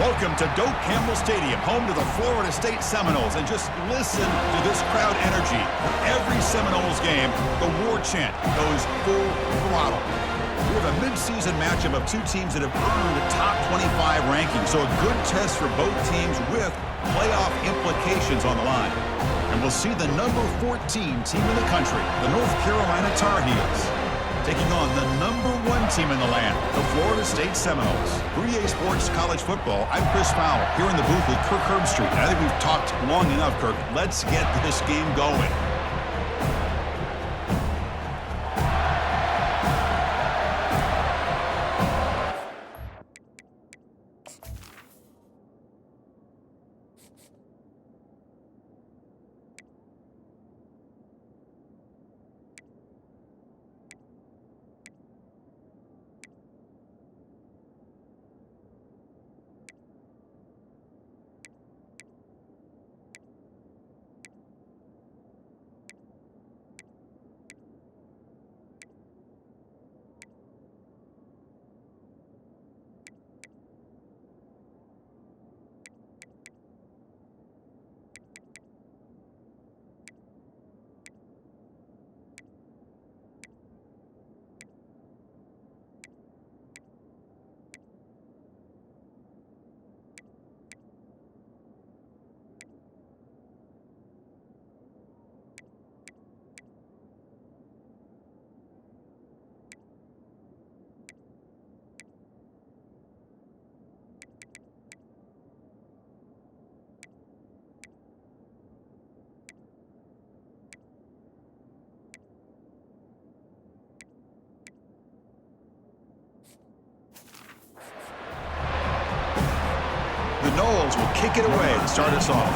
Welcome to Doak Campbell Stadium, home to the Florida State Seminoles. And just listen to this crowd energy. Every Seminoles game, the war chant goes full throttle. We have a mid-season matchup of two teams that have earned a top 25 ranking, so a good test for both teams with playoff implications on the line. And we'll see the number 14 team in the country, the North Carolina Tar Heels, taking on the number 1 team in the land, the Florida State Seminoles. 3A Sports College Football, I'm Chris Fowler, here in the booth with Kirk Herbstreit. I think we've talked long enough, Kirk. Let's get this game going. The Noles will kick it away to start us off.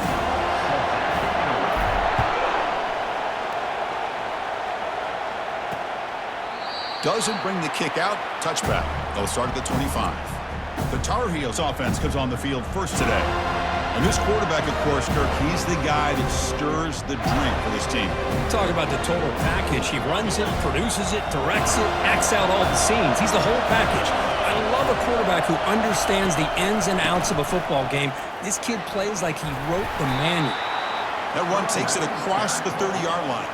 Doesn't bring the kick out. Touchback. They'll start at the 25. The Tar Heels offense comes on the field first today. And this quarterback, of course, Kirk, he's the guy that stirs the drink for this team. Talk about the total package. He runs it, produces it, directs it, acts out all the scenes. He's the whole package. I love a quarterback who understands the ins and outs of a football game. This kid plays like he wrote the manual. That run takes it across the 30-yard line.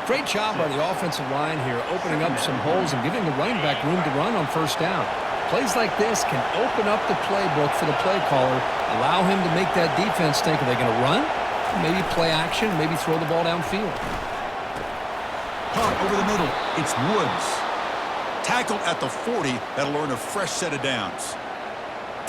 Great job by the offensive line here, opening up some holes and giving the running back room to run on first down. Plays like this can open up the playbook for the play caller, allow him to make that defense think, are they going to run? Maybe play action, maybe throw the ball downfield. Punt over the middle. It's Woods. Tackled at the 40. That'll earn a fresh set of downs.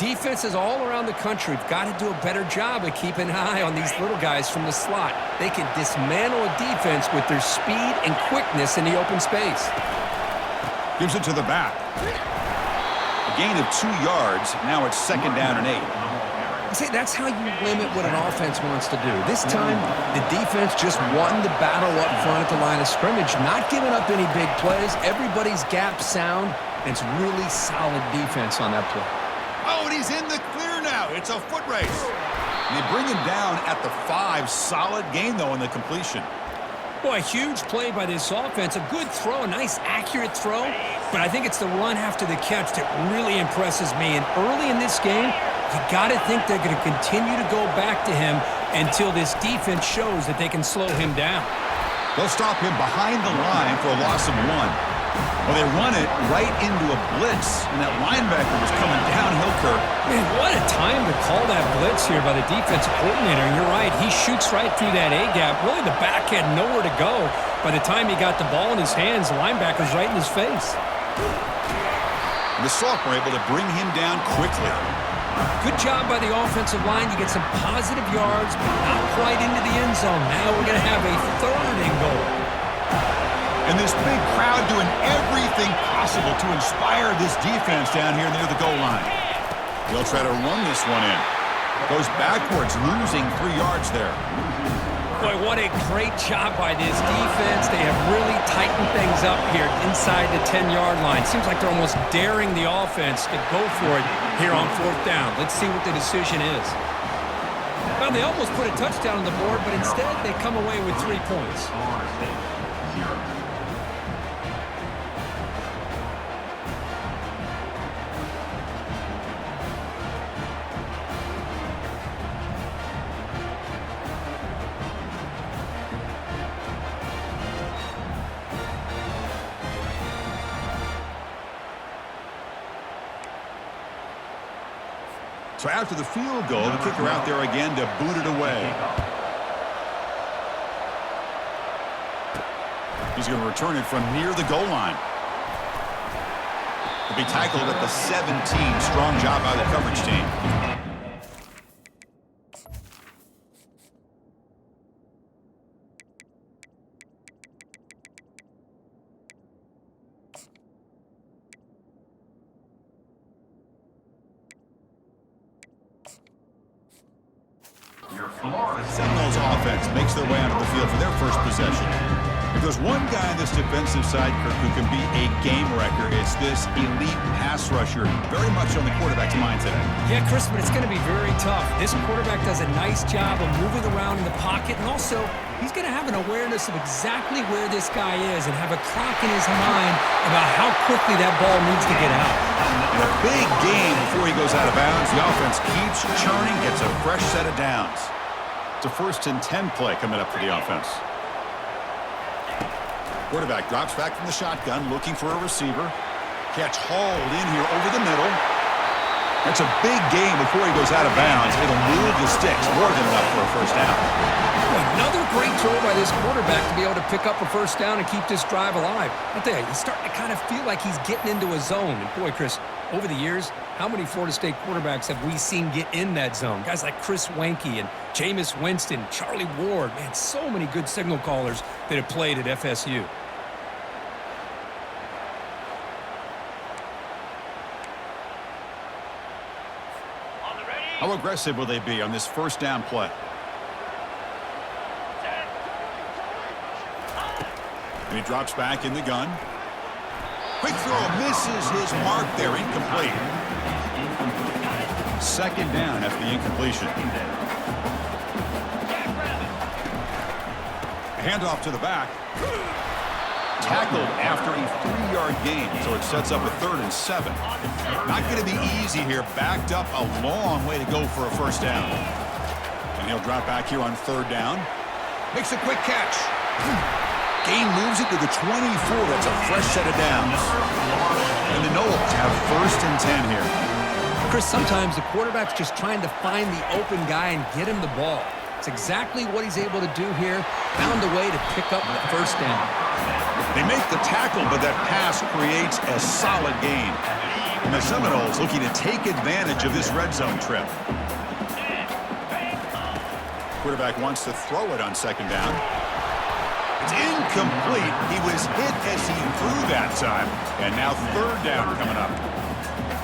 Defenses all around the country have got to do a better job of keeping an eye on these little guys from the slot. They can dismantle a defense with their speed and quickness in the open space. Gives it to the back. A gain of 2 yards. Now it's second down and 8. See, that's how you limit what an offense wants to do. This time, the defense just won the battle up front at the line of scrimmage, not giving up any big plays. Everybody's gap sound, and it's really solid defense on that play. Oh, and he's in the clear now. It's a foot race. And they bring him down at the 5. Solid gain, though, in the completion. Boy, a huge play by this offense. A good throw, a nice, accurate throw. But I think it's the run after the catch that really impresses me. And early in this game, you got to think they're going to continue to go back to him until this defense shows that they can slow him down. They'll stop him behind the line for a loss of 1. Well, they run it right into a blitz, and that linebacker was coming downhill, Kirk. Man, what a time to call that blitz here by the defensive coordinator. And you're right, he shoots right through that A-gap. Really, the back had nowhere to go. By the time he got the ball in his hands, the linebacker's right in his face. The Soft were able to bring him down quickly. Good job by the offensive line. You get some positive yards, but not quite into the end zone. Now we're going to have a 3rd and goal. And this big crowd doing everything possible to inspire this defense down here near the goal line. They'll try to run this one in. Goes backwards, losing 3 yards there. Boy, what a great job by this defense. They have really tightened things up here inside the 10-yard line. Seems like they're almost daring the offense to go for it here on 4th down. Let's see what the decision is. Well, they almost put a touchdown on the board, but instead they come away with 3 points. So after the field goal, the kicker out there again to boot it away. He's going to return it from near the goal line. He'll be tackled at the 17. Strong job by the coverage team. Seminoles offense makes their way onto the field for their first possession. If there's one guy on this defensive side, Kirk, who can be a game wrecker, it's this elite pass rusher, very much on the quarterback's mind today. Yeah, Chris, but it's going to be very tough. This quarterback does a nice job of moving around in the pocket, and also he's going to have an awareness of exactly where this guy is and have a clock in his mind about how quickly that ball needs to get out. In a big game before he goes out of bounds, the offense keeps churning, gets a fresh set of downs. It's a 1st and 10 play coming up for the offense. Quarterback drops back from the shotgun, looking for a receiver. Catch hauled in here over the middle. That's a big game before he goes out of bounds. It'll move the sticks more than enough for a first down. Another great throw by this quarterback to be able to pick up a first down and keep this drive alive. I tell you, he's starting to kind of feel like he's getting into a zone. And boy, Chris, over the years, how many Florida State quarterbacks have we seen get in that zone? Guys like Chris Weinke and Jameis Winston, Charlie Ward. Man, so many good signal callers that have played at FSU. How aggressive will they be on this first down play? And he drops back in the gun. Quick throw, misses his mark there, incomplete. 2nd down after the incompletion. Handoff to the back. Tackled after a 3-yard gain, so it sets up a 3rd and 7. Not going to be easy here. Backed up a long way to go for a first down. And he'll drop back here on 3rd down. Makes a quick catch. Gain moves it to the 24. That's a fresh set of downs. And the Noles have 1st and 10 here. Chris, sometimes the quarterback's just trying to find the open guy and get him the ball. It's exactly what he's able to do here. Found a way to pick up the first down. They make the tackle, but that pass creates a solid gain. And the Seminoles looking to take advantage of this red zone trip. Quarterback wants to throw it on 2nd down. It's incomplete. He was hit as he threw that time. And now 3rd down coming up.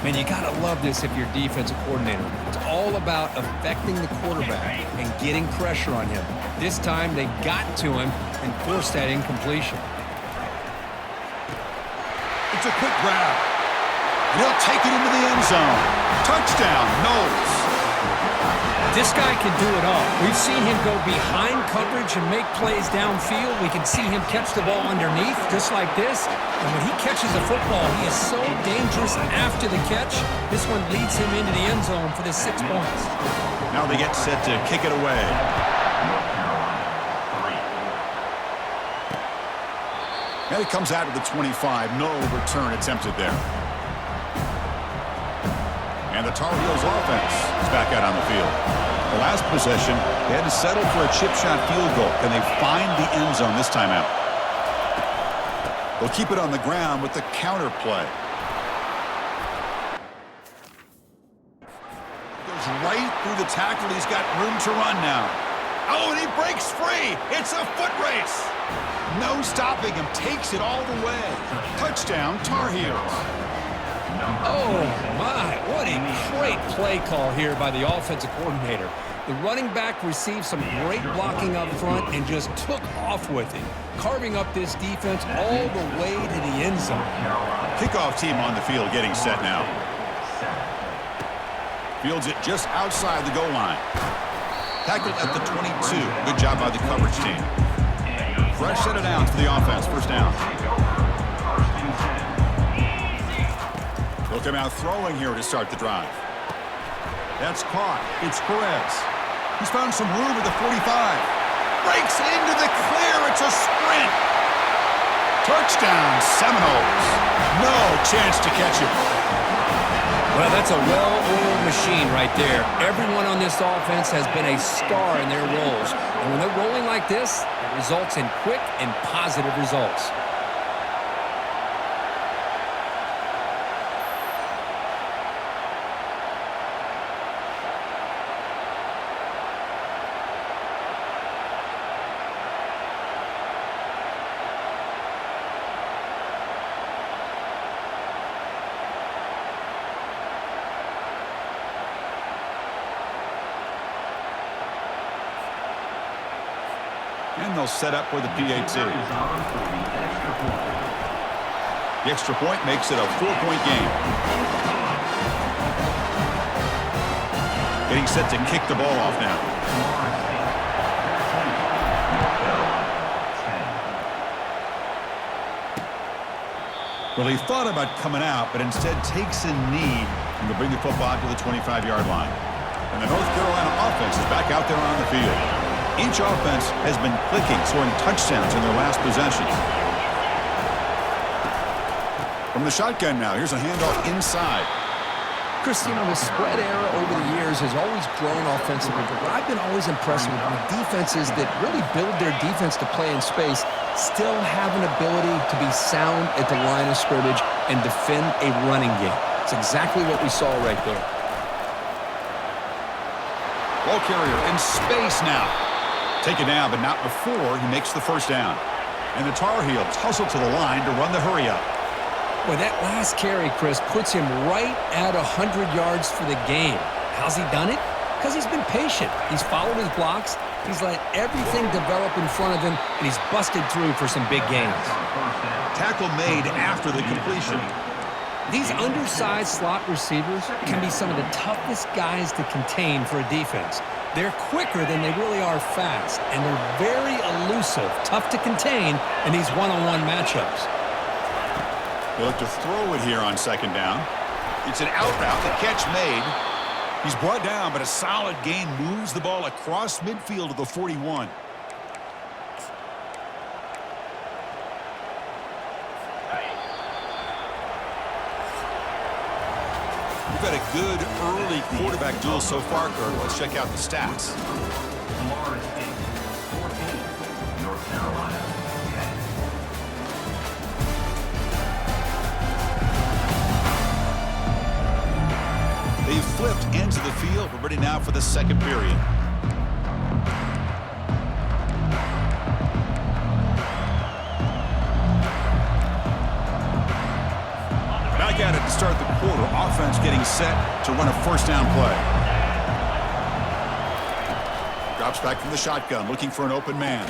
Man, you got to love this if you're defensive coordinator. It's all about affecting the quarterback and getting pressure on him. This time they got to him and forced that incompletion. It's a quick grab. And he'll take it into the end zone. Touchdown, Noles. This guy can do it all. We've seen him go behind coverage and make plays downfield. We can see him catch the ball underneath, just like this. And when he catches a football, he is so dangerous after the catch. This one leads him into the end zone for the 6 points. Now they get set to kick it away. And it comes out of the 25. No return attempted there. And the Tar Heels offense is back out on the field. The last possession, they had to settle for a chip shot field goal. Can they find the end zone this time out? They'll keep it on the ground with the counter play. Goes right through the tackle. He's got room to run now. Oh, and he breaks free. It's a foot race. No stopping him. Takes it all the way. Touchdown, Tar Heels. Oh, my. What a great play call here by the offensive coordinator. The running back received some great blocking up front and just took off with it, carving up this defense all the way to the end zone. Kickoff team on the field getting set now. Fields it just outside the goal line. Tackled at the 22. Good job by the coverage team. Fresh set of downs for the offense. First down. They'll come out throwing here to start the drive. That's caught. It's Perez. He's found some room at the 45. Breaks into the clear. It's a sprint. Touchdown, Seminoles. No chance to catch it. Well, that's a well-oiled machine right there. Everyone on this offense has been a star in their roles. And when they're rolling like this, it results in quick and positive results. And they'll set up for the PAT. The extra point makes it a 4-point game. Getting set to kick the ball off now. Well, he thought about coming out, but instead takes a knee and will bring the football to the 25-yard line. And the North Carolina offense is back out there on the field. Each offense has been clicking, scoring touchdowns in their last possessions. From the shotgun now, here's a handoff inside. Chris, you know, the spread era over the years has always grown offensively, but what I've been always impressed with defenses that really build their defense to play in space still have an ability to be sound at the line of scrimmage and defend a running game. It's exactly what we saw right there. Ball carrier in space now. Taken down, but not before he makes the first down. And the Tar Heels hustle to the line to run the hurry-up. Well, that last carry, Chris, puts him right at 100 yards for the game. How's he done it? Because he's been patient. He's followed his blocks. He's let everything develop in front of him, and he's busted through for some big gains. Tackle made after the completion. These undersized slot receivers can be some of the toughest guys to contain for a defense. They're quicker than they really are fast, and they're very elusive, tough to contain in these one-on-one matchups. They'll look to throw it here on second down. It's an out route, the catch made. He's brought down, but a solid gain moves the ball across midfield to the 41. We've had a good early quarterback duel so far, Kurt. Let's check out the stats. Florida State, 14, North Carolina, 10. They've flipped into the field. We're ready now for the second period. Back at it to start the quarter. Offense getting set to run a first down play. Drops back from the shotgun, looking for an open man.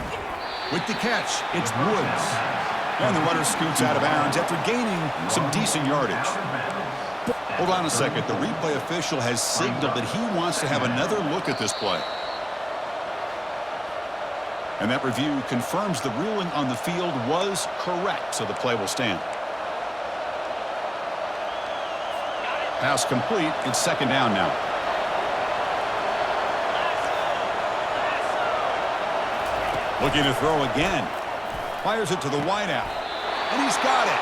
With the catch, it's Woods. And the runner scoots out of bounds after gaining some decent yardage. Hold on a second. The replay official has signaled that he wants to have another look at this play. And that review confirms the ruling on the field was correct, so the play will stand. Pass complete. It's second down now. Looking to throw again. Fires it to the wideout. And he's got it.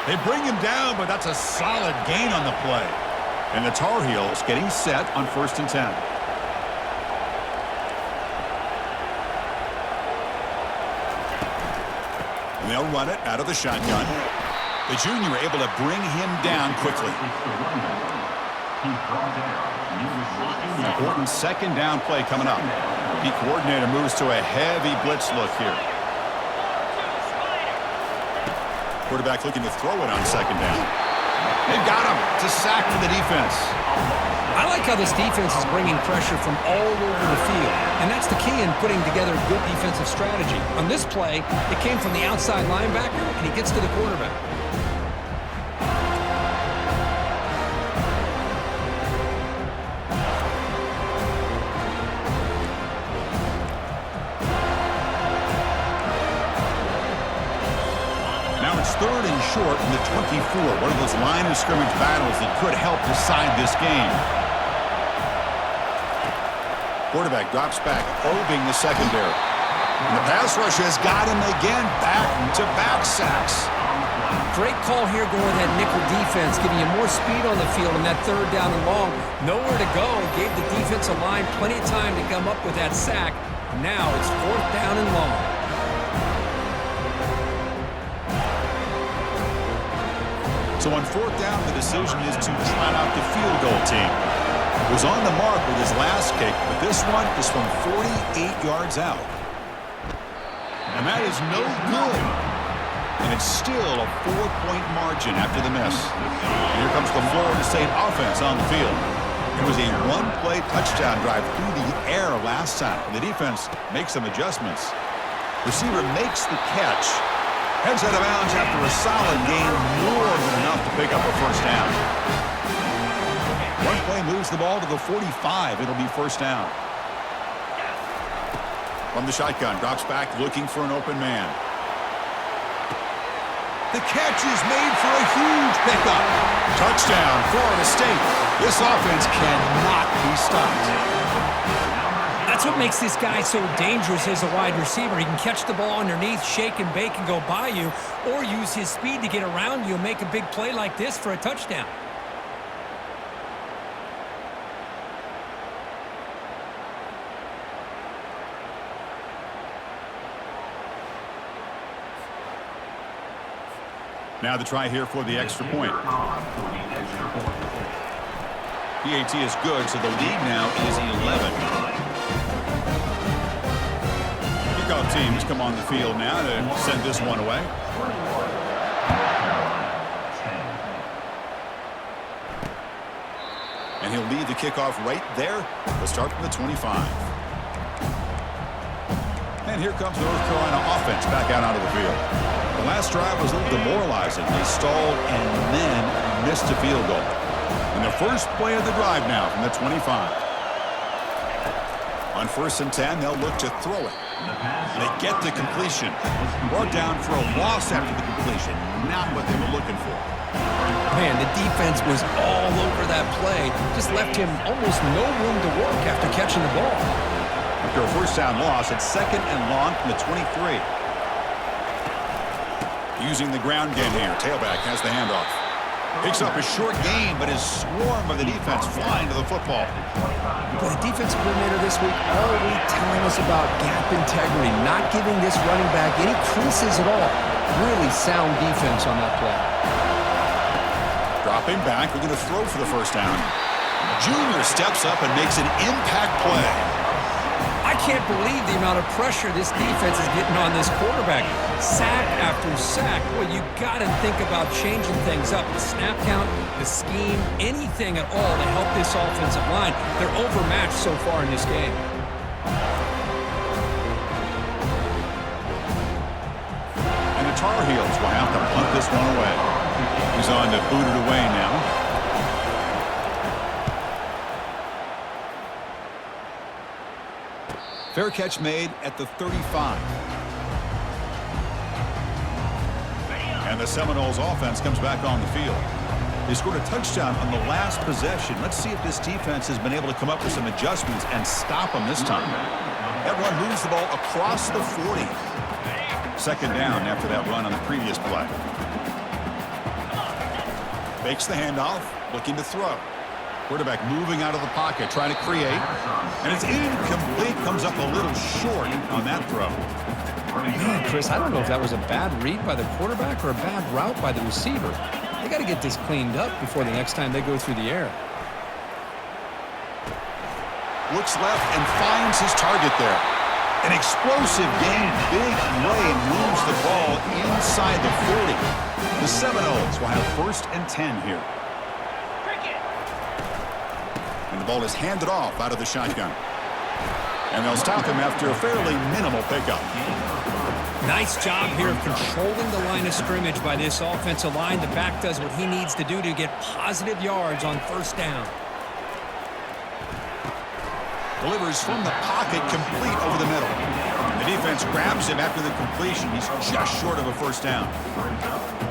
They bring him down, but that's a solid gain on the play. And the Tar Heels getting set on 1st and 10. And they'll run it out of the shotgun. The junior able to bring him down quickly. Important second down play coming up. The coordinator moves to a heavy blitz look here. Quarterback looking to throw it on second down. They've got him. It's a sack for the defense. I like how this defense is bringing pressure from all over the field, and that's the key in putting together good defensive strategy. On this play, it came from the outside linebacker, and he gets to the quarterback. Third and short in the 24. One of those line of scrimmage battles that could help decide this game. Quarterback drops back, probing the secondary. And the pass rush has got him again. Back-to-back sacks. Great call here going with that nickel defense, giving you more speed on the field on that third down and long. Nowhere to go. Gave the defensive line plenty of time to come up with that sack. Now it's fourth down and long. So on fourth down, the decision is to try out the field goal team. Was on the mark with his last kick, but this one is from 48 yards out. And that is no good. And it's still a 4-point margin after the miss. And here comes the Florida State offense on the field. It was a one-play touchdown drive through the air last time. The defense makes some adjustments. Receiver makes the catch. Heads out of bounds after a solid gain, more than enough to pick up a first down. One play moves the ball to the 45. It'll be first down. From the shotgun, drops back looking for an open man. The catch is made for a huge pickup. Touchdown, Florida State. This offense cannot be stopped. That's what makes this guy so dangerous as a wide receiver. He can catch the ball underneath, shake and bake and go by you, or use his speed to get around you and make a big play like this for a touchdown. Now the try here for the extra point. PAT is good, so the lead now is 11. Kickoff teams come on the field now to send this one away. And he'll lead the kickoff right there. They'll start from the 25. And here comes the North Carolina offense back out onto the field. The last drive was a little demoralizing. They stalled and then missed a field goal. And the first play of the drive now from the 25. On 1st and 10, they'll look to throw it. They get the completion. Brought down for a loss after the completion. Not what they were looking for. Man, the defense was all over that play. Just left him almost no room to work after catching the ball. After a first down loss, it's 2nd and long from the 23. Using the ground game here. Tailback has the handoff. Picks up a short gain, but is swarmed by the defense flying to the football. But the defensive coordinator this week all week telling us about gap integrity, not giving this running back any creases at all. Really sound defense on that play. Dropping back, we're going to throw for the first down. Junior steps up and makes an impact play. I can't believe the amount of pressure this defense is getting on this quarterback. Sack after sack. Well, you got to think about changing things up. The snap count, the scheme, anything at all to help this offensive line. They're overmatched so far in this game. And the Tar Heels will have to punt this one away. He's on to boot it away now. Fair catch made at the 35. And the Seminoles offense comes back on the field. They scored a touchdown on the last possession. Let's see if this defense has been able to come up with some adjustments and stop them this time. That run moves the ball across the 40. 2nd down after that run on the previous play. Fakes the handoff, looking to throw. Quarterback moving out of the pocket, trying to create. And it's incomplete. Comes up a little short on that throw. Man, Chris, I don't know if that was a bad read by the quarterback or a bad route by the receiver. They got to get this cleaned up before the next time they go through the air. Looks left and finds his target there. An explosive gain, big play, moves the ball inside the 40. The Seminoles will have 1st and 10 here. And the ball is handed off out of the shotgun. And they'll stop him after a fairly minimal pickup. Nice job here of controlling the line of scrimmage by this offensive line. The back does what he needs to do to get positive yards on 1st down. Delivers from the pocket, complete over the middle. The defense grabs him after the completion. He's just short of a 1st down.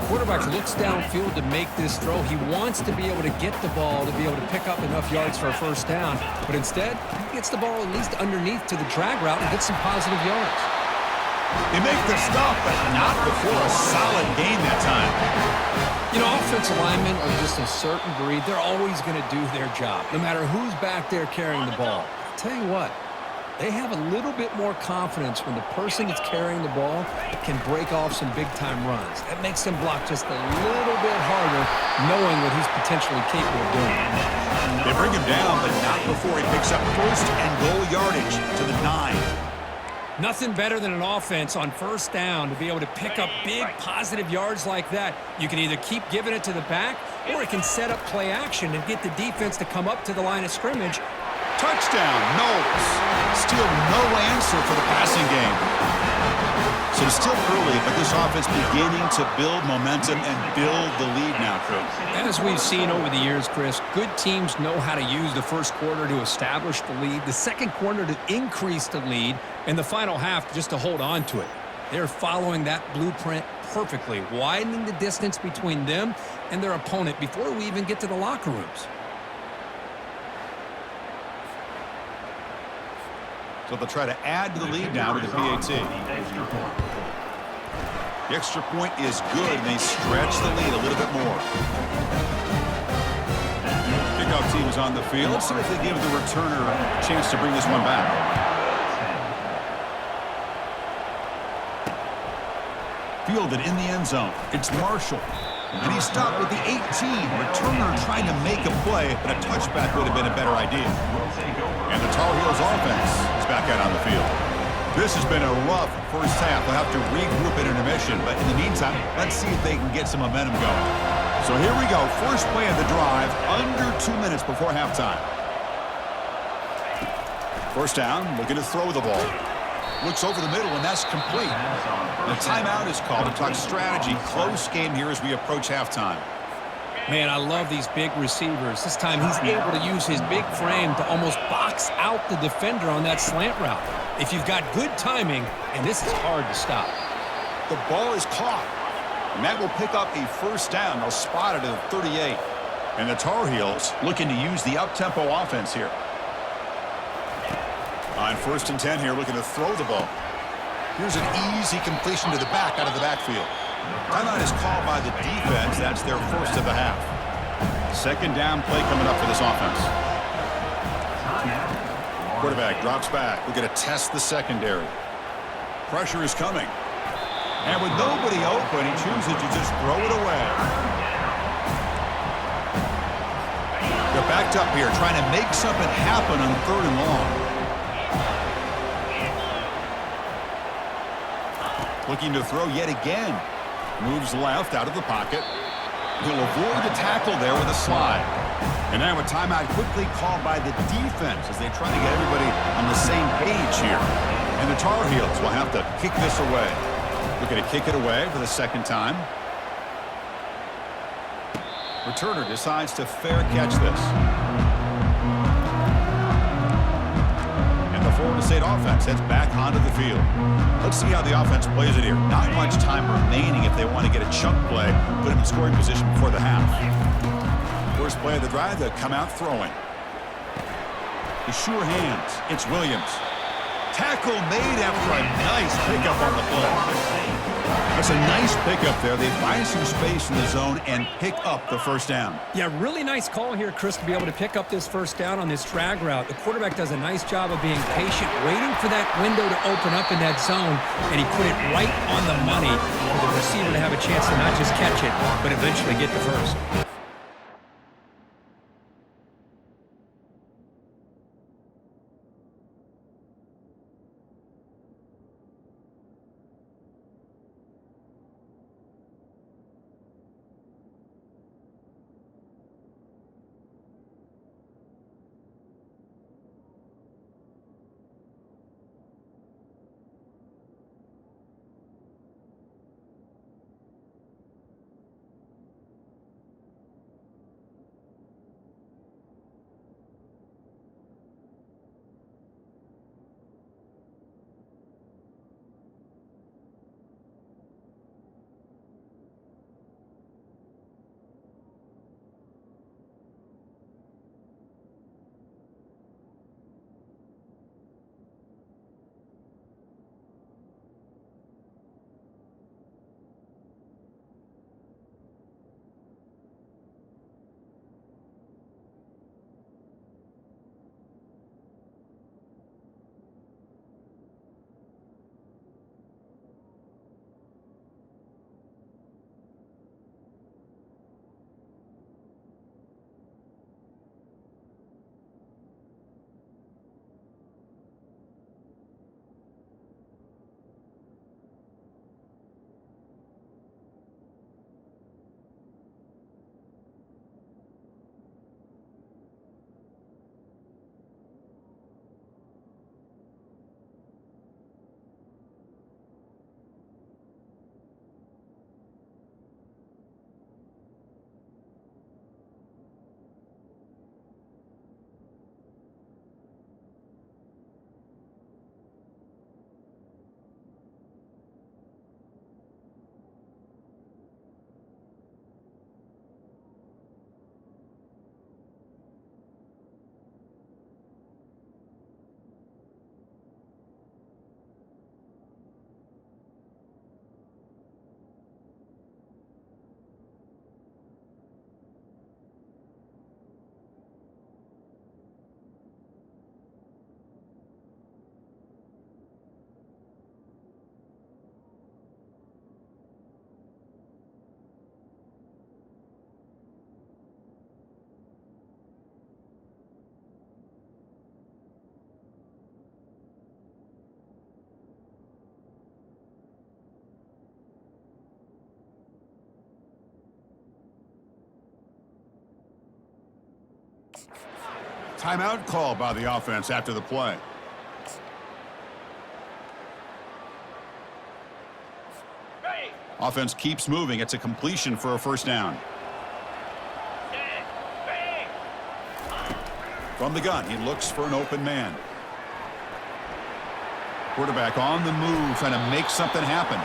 Quarterback looks downfield to make this throw. He wants to be able to get the ball to be able to pick up enough yards for a 1st down. But instead, he gets the ball at least underneath to the drag route and gets some positive yards. They make the stop, but not before a solid gain that time. You know, offensive linemen are just a certain breed. They're always going to do their job, no matter who's back there carrying the ball. I'll tell you what, they have a little bit more confidence when the person that's carrying the ball can break off some big-time runs. That makes them block just a little bit harder, knowing what he's potentially capable of doing. They bring him down, but not before he picks up first and goal yardage to the 9. Nothing better than an offense on first down to be able to pick up big positive yards like that. You can either keep giving it to the back, or it can set up play action and get the defense to come up to the line of scrimmage. Touchdown, Knowles. Still no answer for the passing game. So it's still early, but this offense beginning to build momentum and build the lead now, Chris. As we've seen over the years, Chris, good teams know how to use the first quarter to establish the lead, the second quarter to increase the lead, and the final half just to hold on to it. They're following that blueprint perfectly, widening the distance between them and their opponent before we even get to the locker rooms. So they'll try to add to the lead now with the PAT. The extra point is good, and they stretch the lead a little bit more. Kickoff team is on the field. Let's see if they give the returner a chance to bring this one back. Fielded in the end zone. It's Marshall. And he's stopped with the 18. Returner trying to make a play, but a touchback would have been a better idea. And the Tar Heels offense is back out on the field. This has been a rough first half. They'll have to regroup at intermission, but in the meantime, let's see if they can get some momentum going. So here we go. First play of the drive, under 2 minutes before halftime. First down, looking to throw the ball. Looks over the middle, and that's complete. The timeout is called to talk strategy. Close game here as we approach halftime. Man, I love these big receivers. This time he's able to use his big frame to almost box out the defender on that slant route. If you've got good timing, and this is hard to stop. The ball is caught, and that will pick up a first down. They'll spot it at the 38. And the Tar Heels looking to use the up-tempo offense here. On 1st and 10 here, looking to throw the ball. Here's an easy completion to the back out of the backfield. Timeout is called by the defense. That's their first of the half. Second down play coming up for this offense. Quarterback drops back. We're going to test the secondary. Pressure is coming. And with nobody open, he chooses to just throw it away. They're backed up here, trying to make something happen on 3rd and long. Looking to throw yet again. Moves left out of the pocket. He'll avoid the tackle there with a slide. And now a timeout quickly called by the defense as they try to get everybody on the same page here. And the Tar Heels will have to kick this away. Looking to kick it away for the second time. Returner decides to fair catch this. And the Florida State offense heads back onto the field. Let's see how the offense plays it here. Not much time remaining if they want to get a chunk play, put him in scoring position before the half. First play of the drive, they'll come out throwing. The sure hands. It's Williams. Tackle made after a nice pickup on the play. That's a nice pickup there. They find some space in the zone and pick up the first down. Yeah, really nice call here, Chris, to be able to pick up this first down on this drag route. The quarterback does a nice job of being patient, waiting for that window to open up in that zone, and he put it right on the money for the receiver to have a chance to not just catch it, but eventually get the first. Timeout called by the offense after the play. Offense keeps moving. It's a completion for a first down. From the gun, he looks for an open man. Quarterback on the move, trying to make something happen.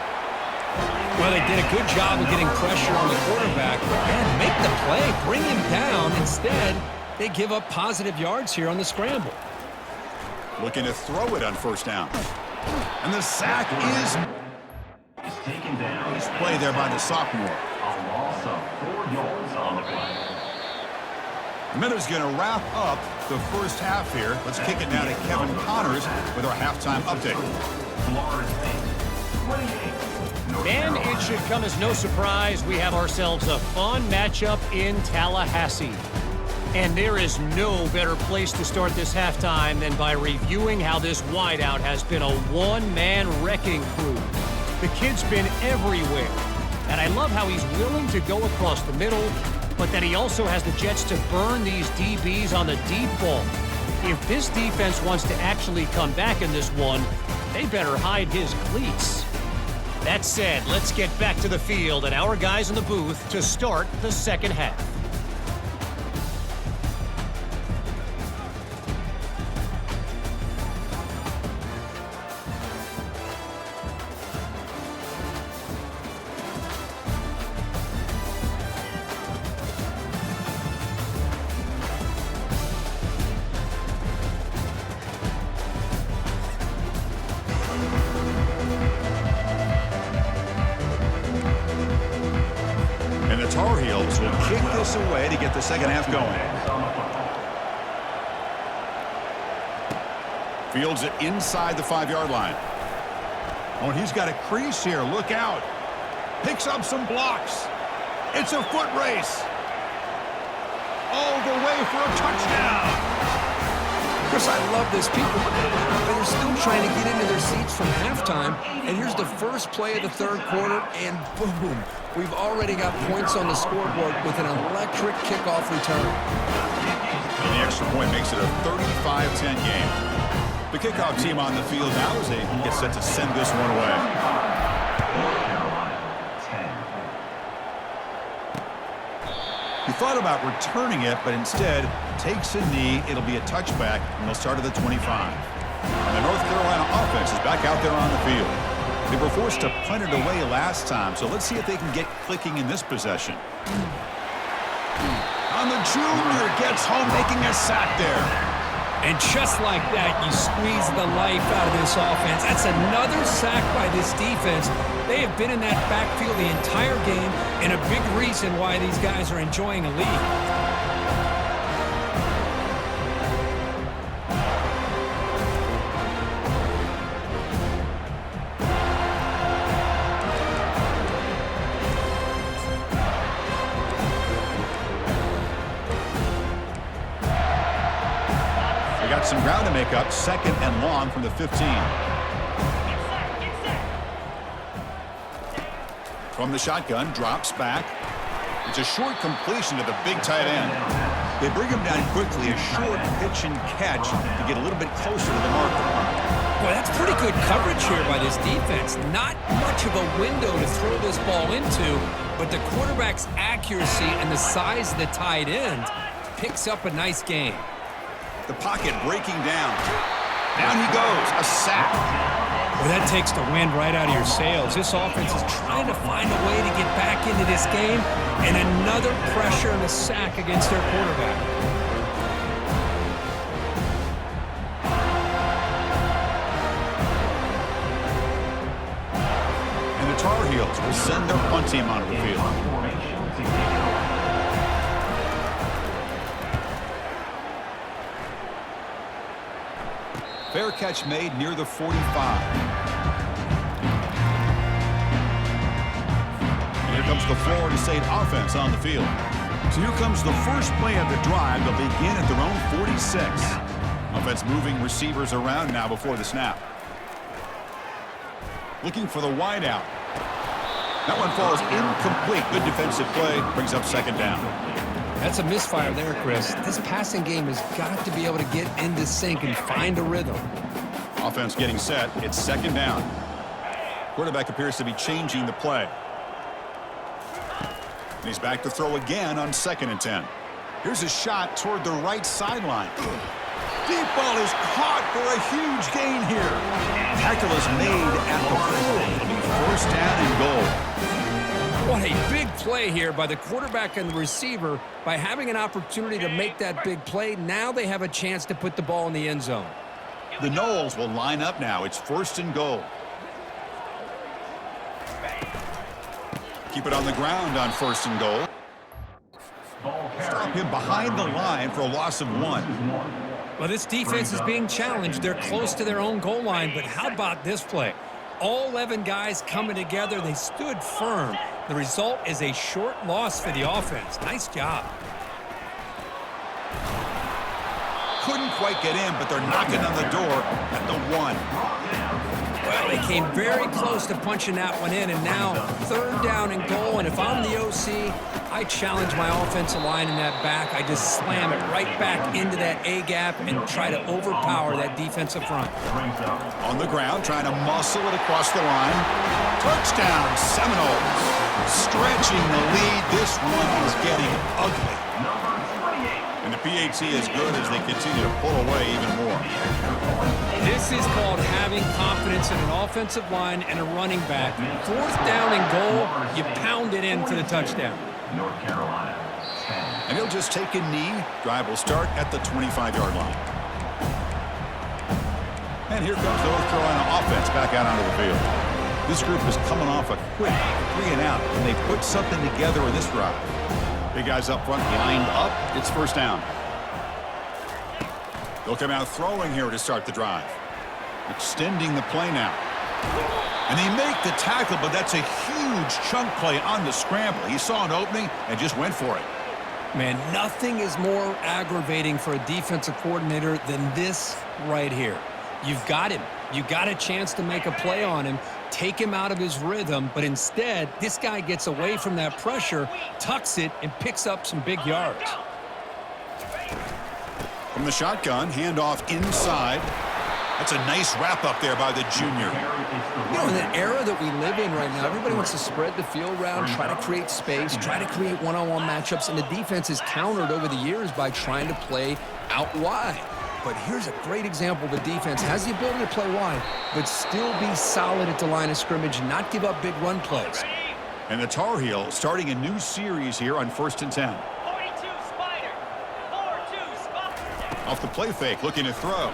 Well, they did a good job of getting pressure on the quarterback, but man, make the play, bring him down. Instead, they give up positive yards here on the scramble. Looking to throw it on first down. And the sack is Taken down. nice play there by the sophomore. A loss of 4 yards on the play. Miller's going to wrap up the first half here. Let's kick it now to Kevin Connors with our halftime update. Florida State, 28. North And Carolina. it should come as no surprise we have ourselves a fun matchup in Tallahassee. And there is no better place to start this halftime than by reviewing how this wideout has been a one-man wrecking crew. The kid's been everywhere, and I love how he's willing to go across the middle, but that he also has the jets to burn these DBs on the deep ball. If this defense wants to actually come back in this one, they better hide his cleats. That said, let's get back to the field and our guys in the booth to start the second half. And the Tar Heels will kick this away to get the second half going. Fields it inside the 5-yard line. Oh, and he's got a crease here. Look out. Picks up some blocks. It's a foot race. All the way for a touchdown. Chris, I love this. People, they're still trying to get into their seats from halftime. And here's the first play of the third quarter, and boom. We've already got points on the scoreboard with an electric kickoff return. And the extra point makes it a 35-10 game. The kickoff team on the field now as they get set to send this one away. North Carolina, 10. He thought about returning it, but instead takes a knee. It'll be a touchback, and they'll start at the 25. And the North Carolina offense is back out there on the field. They were forced to punt it away last time, so let's see if they can get clicking in this possession. On the junior, gets home, making a sack there. And just like that, you squeeze the life out of this offense. That's another sack by this defense. They have been in that backfield the entire game, and a big reason why these guys are enjoying a lead. Got some ground to make up, second and long from the 15. From the shotgun, drops back. It's a short completion to the big tight end. They bring him down quickly, a short pitch and catch to get a little bit closer to the marker. Well, that's pretty good coverage here by this defense. Not much of a window to throw this ball into, but the quarterback's accuracy and the size of the tight end picks up a nice game. The pocket breaking down. Down he goes, a sack. Well, that takes the wind right out of your sails. This offense is trying to find a way to get back into this game, and another pressure and a sack against their quarterback. And the Tar Heels will send their punt team onto the field. Formation to kick it off. Fair catch made near the 45. And here comes the Florida State offense on the field. So here comes the first play of the drive. They'll begin at their own 46. Offense moving receivers around now before the snap. Looking for the wideout. That one falls incomplete. Good defensive play. Brings up second down. That's a misfire there, Chris. This passing game has got to be able to get into sync and find a rhythm. Offense getting set. It's second down. Quarterback appears to be changing the play. And he's back to throw again on 2nd and 10. Here's a shot toward the right sideline. Deep ball is caught for a huge gain here. Tackle is made at the 4. It'll be 1st down and goal. What a big play here by the quarterback and the receiver. By having an opportunity to make that big play, now they have a chance to put the ball in the end zone. The Noles will line up now. It's 1st and goal. Keep it on the ground on 1st and goal. Stop him behind the line for a loss of 1. Well, this defense is being challenged. They're close to their own goal line, but how about this play? All 11 guys coming together. They stood firm. The result is a short loss for the offense. Nice job. Couldn't quite get in, but they're knocking on the door at the 1. Well, they came very close to punching that one in, and now 3rd down and goal. And if I'm the OC, I challenge my offensive line in that back. I just slam it right back into that A-gap and try to overpower that defensive front. On the ground, trying to muscle it across the line. Touchdown, Seminoles. Stretching the lead. This one is getting ugly. And the PAT is good as they continue to pull away even more. This is called having confidence in an offensive line and a running back. 4th down and goal, you pound it in for the touchdown. North Carolina. And he'll just take a knee. Drive will start at the 25-yard line. And here comes the North Carolina offense back out onto the field. This group is coming off a quick 3 and out, and they put something together in this drive. Big guys up front lined up. It's 1st down. They'll come out throwing here to start the drive. Extending the play now. And they make the tackle, but that's a huge chunk play on the scramble. He saw an opening and just went for it. Man, nothing is more aggravating for a defensive coordinator than this right here. You've got him. You got a chance to make a play on him, take him out of his rhythm, but instead, this guy gets away from that pressure, tucks it, and picks up some big yards. From the shotgun, handoff inside. That's a nice wrap up there by the junior. You know, in the era that we live in right now, everybody wants to spread the field around, try to create space, try to create one-on-one matchups, and the defense is countered over the years by trying to play out wide. But here's a great example. The defense has the ability to play wide, but still be solid at the line of scrimmage and not give up big run plays. And the Tar Heels starting a new series here on 1st and 10. 42 Spider. 4-2 Spider. Off the play fake, looking to throw.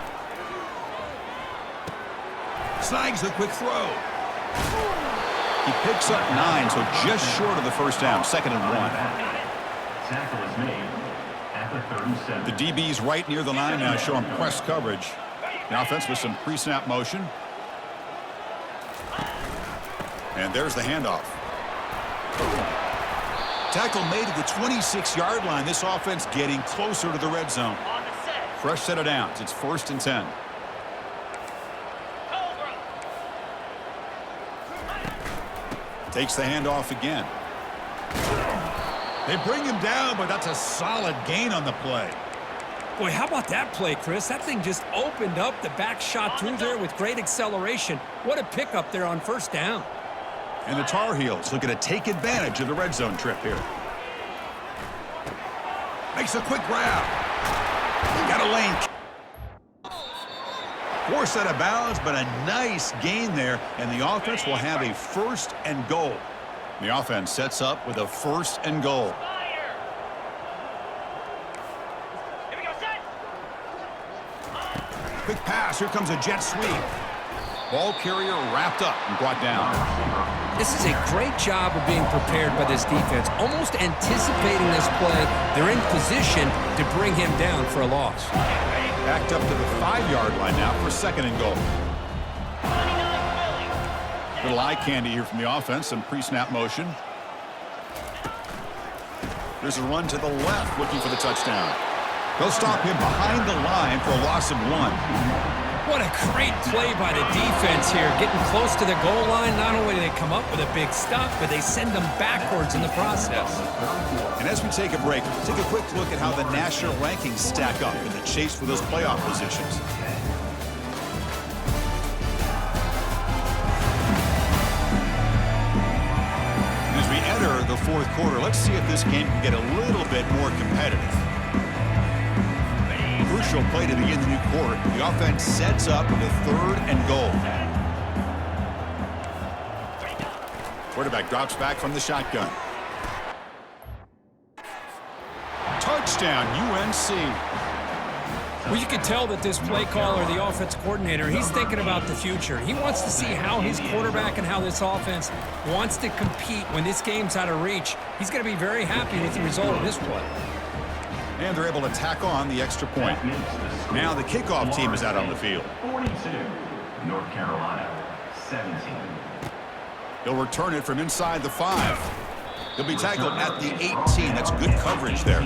Snags the quick throw. He picks up 9, so just short of the 1st down. 2nd and 1. Tackle is made at the 37. The DB's right near the line now, showing press coverage. The offense with some pre-snap motion. And there's the handoff. Tackle made at the 26-yard line. This offense getting closer to the red zone. On the set. Fresh set of downs. It's 1st and 10. Cobra. Takes the handoff again. They bring him down, but that's a solid gain on the play. Boy, how about that play, Chris? That thing just opened up. The back shot through there with great acceleration. What a pickup there on 1st down. And the Tar Heels looking to take advantage of the red zone trip here. Makes a quick grab. Got a lane. Forced out of bounds, but a nice gain there. And the offense will have a 1st and goal. The offense sets up with a 1st and goal. Fire. Here we go, set. Quick pass. Here comes a jet sweep. Ball carrier wrapped up and brought down. This is a great job of being prepared by this defense. Almost anticipating this play, they're in position to bring him down for a loss. Backed up to the 5-yard line now for 2nd and goal. 29 Little eye candy here from the offense. Some pre-snap motion. There's a run to the left looking for the touchdown. They'll stop him behind the line for a loss of 1. What a great play by the defense here. Getting close to the goal line, not only do they come up with a big stop, but they send them backwards in the process. And as we take a break, take a quick look at how the national rankings stack up in the chase for those playoff positions. As we enter the fourth quarter, let's see if this game can get a little bit more competitive. Crucial play to begin the new quarter. The offense sets up with 3rd and goal. Quarterback drops back from the shotgun. Touchdown, UNC. Well, you can tell that this play caller, the offense coordinator, he's thinking about the future. He wants to see how his quarterback and how this offense wants to compete when this game's out of reach. He's going to be very happy with the result of this play. And they're able to tack on the extra point. Now the kickoff team is out on the field. 42, North Carolina, 17. He'll return it from inside the 5. He'll be tackled at the 18. That's good coverage there.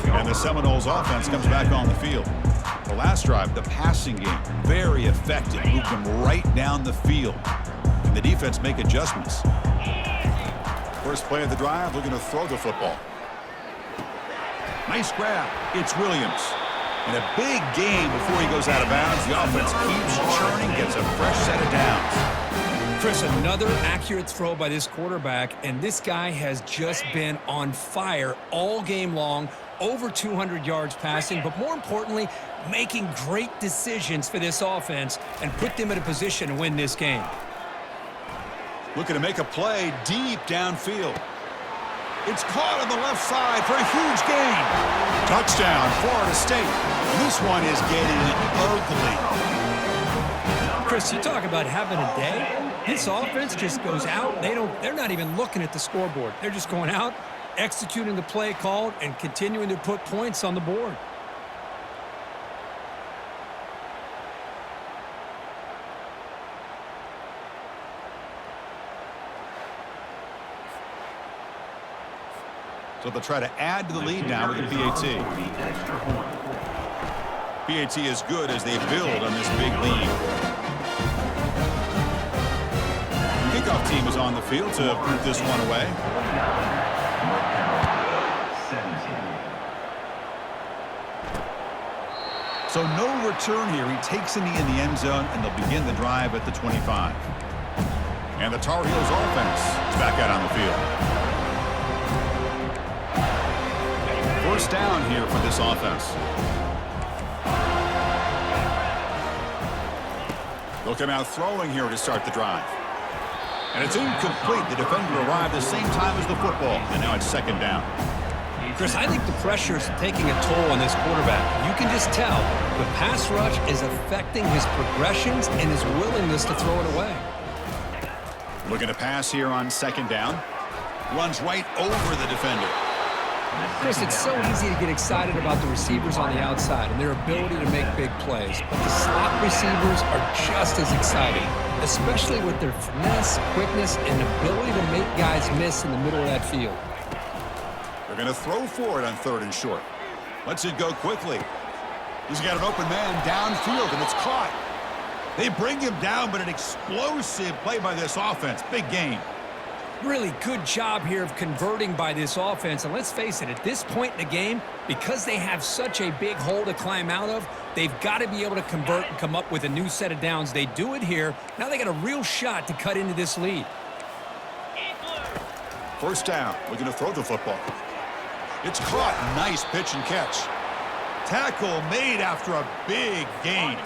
And the Seminoles offense comes back on the field. The last drive, the passing game, very effective. Moved them right down the field. And the defense make adjustments. First play of the drive, looking to throw the football. Nice grab. It's Williams. And a big gain before he goes out of bounds. The offense keeps churning, gets a fresh set of downs. Chris, another accurate throw by this quarterback, and this guy has just been on fire all game long. Over 200 yards passing, but more importantly, making great decisions for this offense and put them in a position to win this game. Looking to make a play deep downfield. It's caught on the left side for a huge gain. Touchdown, Florida State. This one is getting ugly. Chris, you talk about having a day. This offense just goes out. They're not even looking at the scoreboard. They're just going out, executing the play called, and continuing to put points on the board. So they'll try to add to the lead now with the PAT. PAT is good as they build on this big lead. Kickoff team is on the field to put this one away. So no return here. He takes in the end zone, and they'll begin the drive at the 25. And the Tar Heels offense is back out on the field. First down here for this offense. They'll come out throwing here to start the drive. And it's incomplete. The defender arrived the same time as the football, and now it's 2nd down. Chris, I think the pressure is taking a toll on this quarterback. You can just tell the pass rush is affecting his progressions and his willingness to throw it away. Looking to pass here on 2nd down. Runs right over the defender. Chris, it's so easy to get excited about the receivers on the outside and their ability to make big plays. But the slot receivers are just as exciting, especially with their finesse, quickness, and ability to make guys miss in the middle of that field. They're going to throw for it on 3rd and short. Lets it go quickly. He's got an open man downfield, and it's caught. They bring him down, but an explosive play by this offense. Big game. Really good job here of converting by this offense. And let's face it, at this point in the game, because they have such a big hole to climb out of, they've got to be able to convert and come up with a new set of downs. They do it here. Now they got a real shot to cut into this lead. First down. We're going to throw the football. It's caught. Nice pitch and catch. Tackle made after a big gain.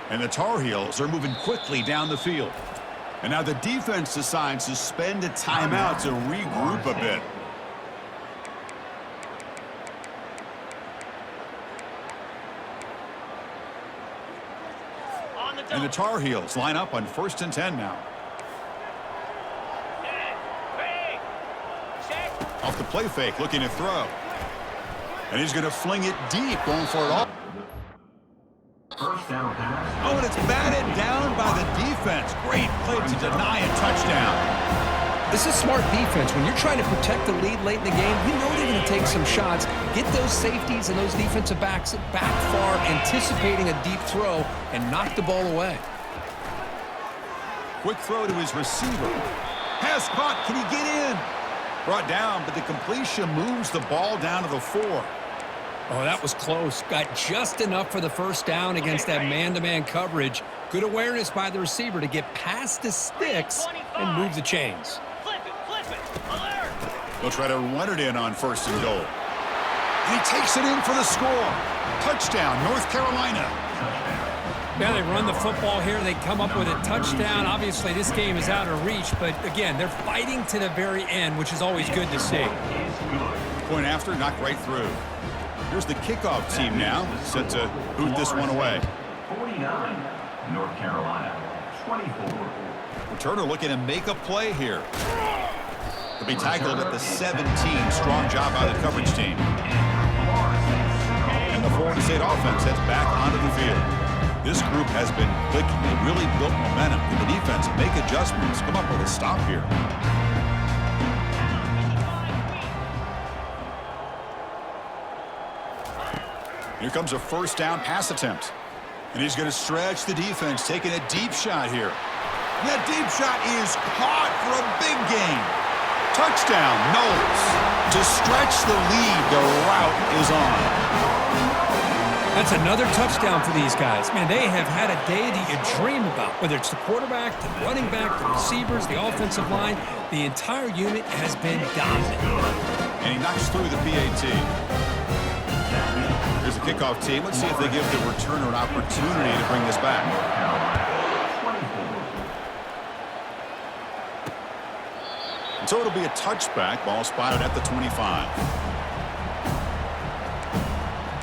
And the Tar Heels are moving quickly down the field. And now the defense decides to spend a timeout to regroup a bit. And the Tar Heels line up on 1st and 10 now. Off the play fake, looking to throw. And he's going to fling it deep, going for it all. First down pass. Oh, and it's batted down by the defense. Great play to deny a touchdown. This is smart defense. When you're trying to protect the lead late in the game, you know they're going to take some shots, get those safeties and those defensive backs back far, anticipating a deep throw, and knock the ball away. Quick throw to his receiver. Pass caught. Can he get in? Brought down, but the completion moves the ball down to the 4. Oh, that was close. Got just enough for the first down against that man-to-man coverage. Good awareness by the receiver to get past the sticks and move the chains. Flip it, alert! They'll try to run it in on 1st and goal. And he takes it in for the score. Touchdown, North Carolina. Yeah, they run the football here. They come up with a touchdown. Obviously, this game is out of reach, but again, they're fighting to the very end, which is always good to see. Point after, knocked right through. Here's the kickoff team now, set to boot this one away. 49, North Carolina, 24. Returner looking to make a play here. He'll be tackled at the 17. Strong job by the coverage team. And the Florida State offense heads back onto the field. This group has been clicking. They really built momentum. Can the defense make adjustments? Come up with a stop here. Here comes a first down pass attempt. And he's going to stretch the defense, taking a deep shot here. And that deep shot is caught for a big gain. Touchdown, Knowles. To stretch the lead, the route is on. That's another touchdown for these guys. Man, they have had a day that you dream about, whether it's the quarterback, the running back, the receivers, the offensive line. The entire unit has been dominant. And he knocks through the PAT. Here's the kickoff team. Let's see if they give the returner an opportunity to bring this back. And so it'll be a touchback. Ball spotted at the 25.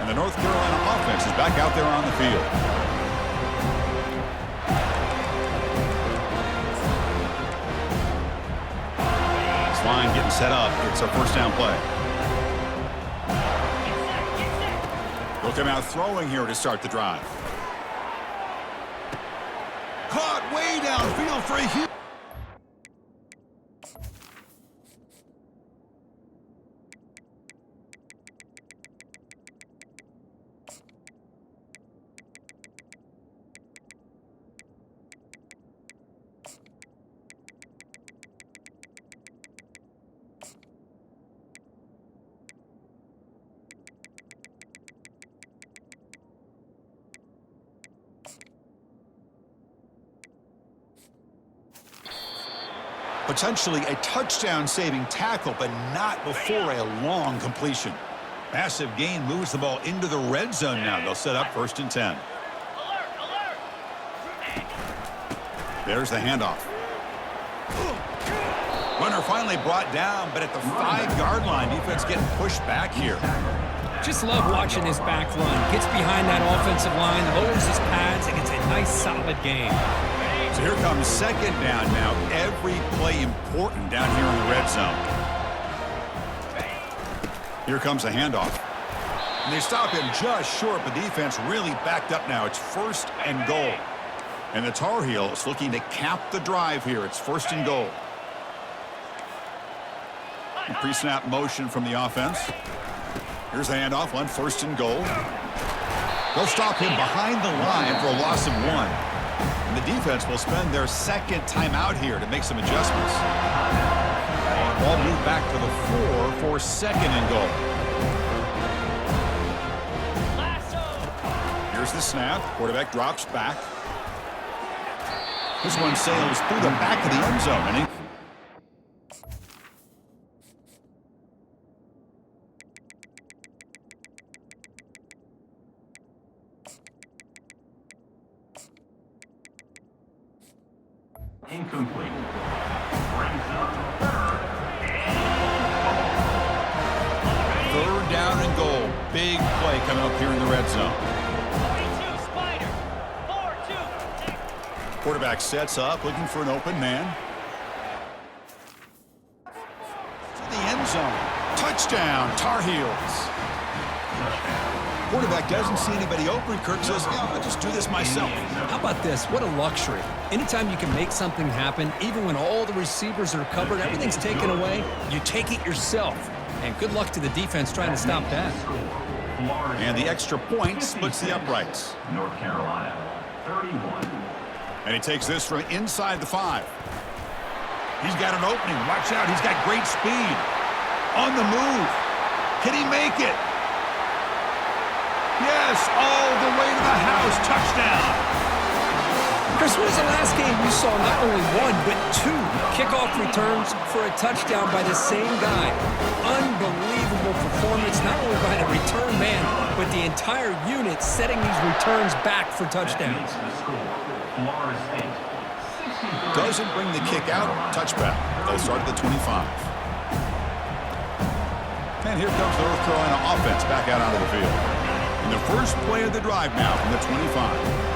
And the North Carolina offense is back out there on the field. This line getting set up. It's a first down play. They'll come out throwing here to start the drive. Caught way downfield for a huge... Potentially a touchdown-saving tackle, but not before a long completion. Massive gain moves the ball into the red zone now. They'll set up 1st and 10. Alert! There's the handoff. Runner finally brought down, but at the 5-yard line, defense getting pushed back here. Just love watching his back run. Gets behind that offensive line, lowers his pads, and gets a nice solid gain. So here comes 2nd down now. Every play important down here in the red zone. Here comes a handoff. And they stop him just short, but defense really backed up now. It's 1st and goal. And the Tar Heels looking to cap the drive here. It's 1st and goal. Pre-snap motion from the offense. Here's the handoff on 1st and goal. They'll stop him behind the line for a loss of 1. And the defense will spend their 2nd timeout here to make some adjustments. Ball moved back to the 4 for 2nd and goal. Here's the snap. Quarterback drops back. This one sails through the back of the end zone. And Incomplete. Third down and goal. Big play coming up here in the red zone. 42 Spider. 4-2. Quarterback sets up, looking for an open man. To the end zone. Touchdown, Tar Heels. Quarterback doesn't see anybody open. Kirk says, yeah, I'll just do this myself. How about this? What a luxury. Anytime you can make something happen, even when all the receivers are covered, everything's taken away, you take it yourself. And good luck to the defense trying to stop that. And the extra point splits the uprights. North Carolina, 31. And he takes this from inside the 5. He's got an opening. Watch out. He's got great speed. On the move. Can he make it? Yes, all the way to the house. Touchdown. Chris, when was the last game you saw not only one, but 2 kickoff returns for a touchdown by the same guy? Unbelievable performance, not only by the return man, but the entire unit setting these returns back for touchdowns. Florida State, 63. Doesn't bring the kick out. Touchback. They'll start at the 25. And here comes the North Carolina offense back out onto the field. And the first play of the drive now from the 25.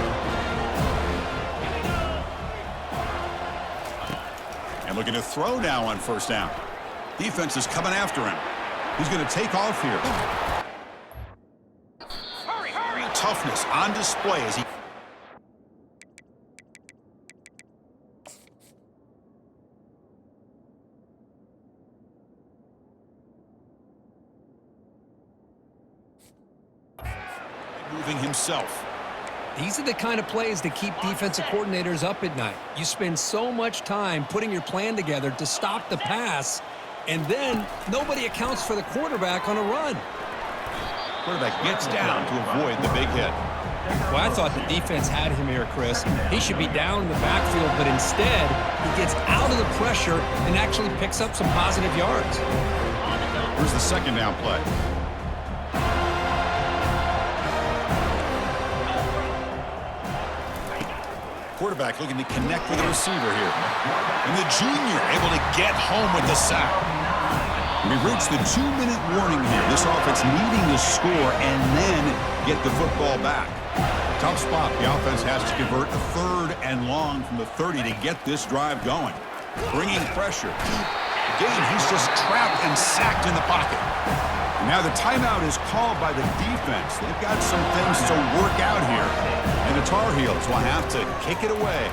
And looking to throw now on first down. Defense is coming after him. He's going to take off here. Hurry, hurry! Toughness on display as he... moving himself. These are the kind of plays that keep defensive coordinators up at night. You spend so much time putting your plan together to stop the pass, and then nobody accounts for the quarterback on a run. Quarterback gets down to avoid the big hit. Well, I thought the defense had him here, Chris. He should be down in the backfield, but instead, he gets out of the pressure and actually picks up some positive yards. Here's the second down play. Quarterback looking to connect with the receiver here. And the junior able to get home with the sack. We've reached the 2-minute warning here. This offense needing to score and then get the football back. Tough spot. The offense has to convert a 3rd and long from the 30 to get this drive going. Bringing pressure. Again, he's just trapped and sacked in the pocket. Now the timeout is called by the defense. They've got some things to work out here. And the Tar Heels will have to kick it away.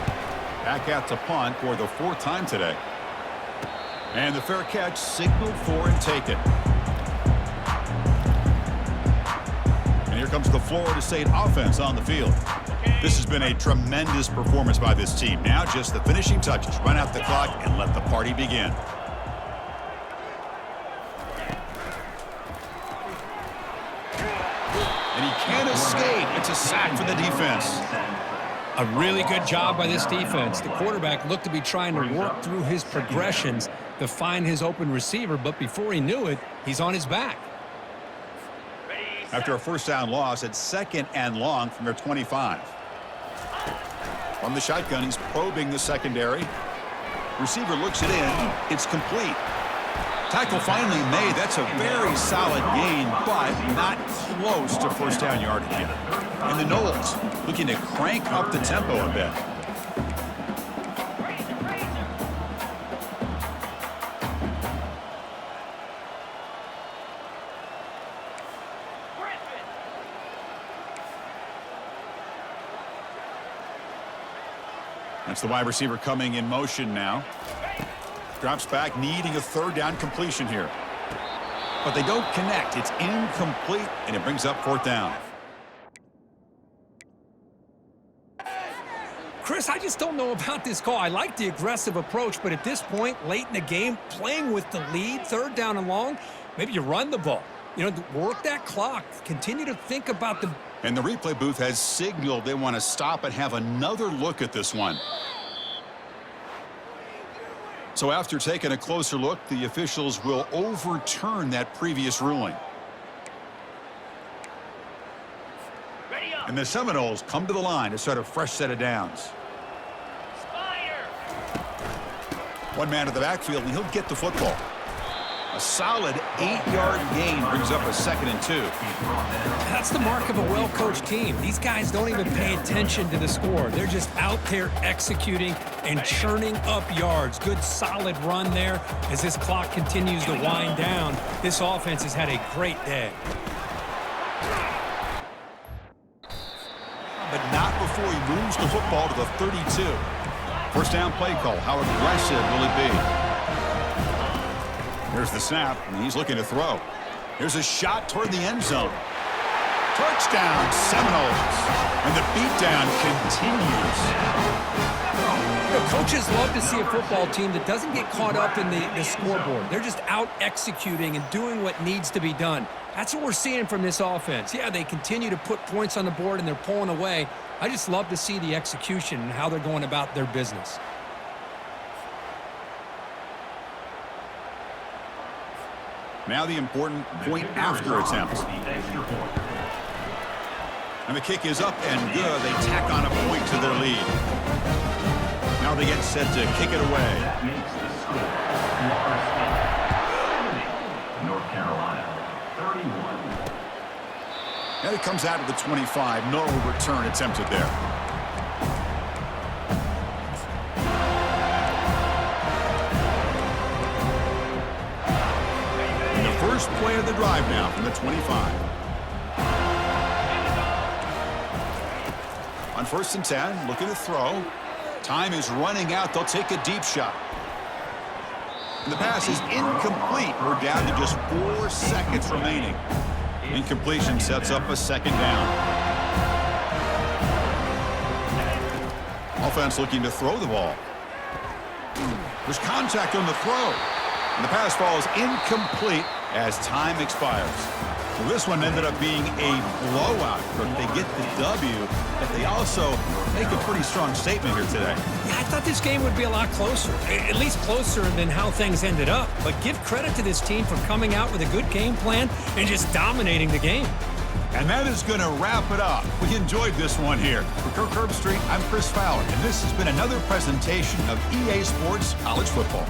Back out to punt for the 4th time today. And the fair catch signaled for and taken. And here comes the Florida State offense on the field. This has been a tremendous performance by this team. Now just the finishing touches. Run out the clock and let the party begin. And he can't escape. It's a sack for the defense. A really good job by this defense. The quarterback looked to be trying to work through his progressions to find his open receiver, but before he knew it, he's on his back. After a first down loss at 2nd and long from their 25. From the shotgun, he's probing the secondary. Receiver looks it in. It's complete. Tackle finally made. That's a very solid gain, but not close to first down yardage yet. And the Noles looking to crank up the tempo a bit. That's the wide receiver coming in motion now. Drops back, needing a 3rd down completion here. But they don't connect. It's incomplete, and it brings up 4th down. Chris, I just don't know about this call. I like the aggressive approach, but at this point, late in the game, playing with the lead, 3rd down and long, maybe you run the ball. You know, work that clock. Continue to think about the... And the replay booth has signaled they want to stop and have another look at this one. So after taking a closer look, the officials will overturn that previous ruling. And the Seminoles come to the line to start a fresh set of downs. One man at the backfield, and he'll get the football. A solid 8-yard gain brings up a 2nd and 2. That's the mark of a well-coached team. These guys don't even pay attention to the score. They're just out there executing and churning up yards. Good, solid run there as this clock continues to wind down. This offense has had a great day. moves the football to the 32. First down play call. How aggressive will it be? Here's the snap, and he's looking to throw. Here's a shot toward the end zone. Touchdown, Seminoles. And the beatdown continues. You know, coaches love to see a football team that doesn't get caught up in the scoreboard. They're just out executing and doing what needs to be done. That's what we're seeing from this offense. Yeah, they continue to put points on the board and they're pulling away. I just love to see the execution and how they're going about their business. Now the important point after attempt. And the kick is up and good. They tack on a point to their lead. Now they get set to kick it away. That makes the score. North Carolina, 31. And it comes out of the 25. No return attempted there. And the first play of the drive now from the 25. On 1st and 10, looking to throw. Time is running out. They'll take a deep shot. And the pass is incomplete. We're down to just 4 seconds remaining. Incompletion sets up a second down. Offense looking to throw the ball. There's contact on the throw. And the pass falls incomplete as time expires. Well, this one ended up being a blowout. But they get the W, but they also make a pretty strong statement here today. Yeah, I thought this game would be a lot closer, at least closer than how things ended up. But give credit to this team for coming out with a good game plan and just dominating the game. And that is going to wrap it up. We enjoyed this one here. For Kirk Herbstreit, I'm Chris Fowler, and this has been another presentation of EA Sports College Football.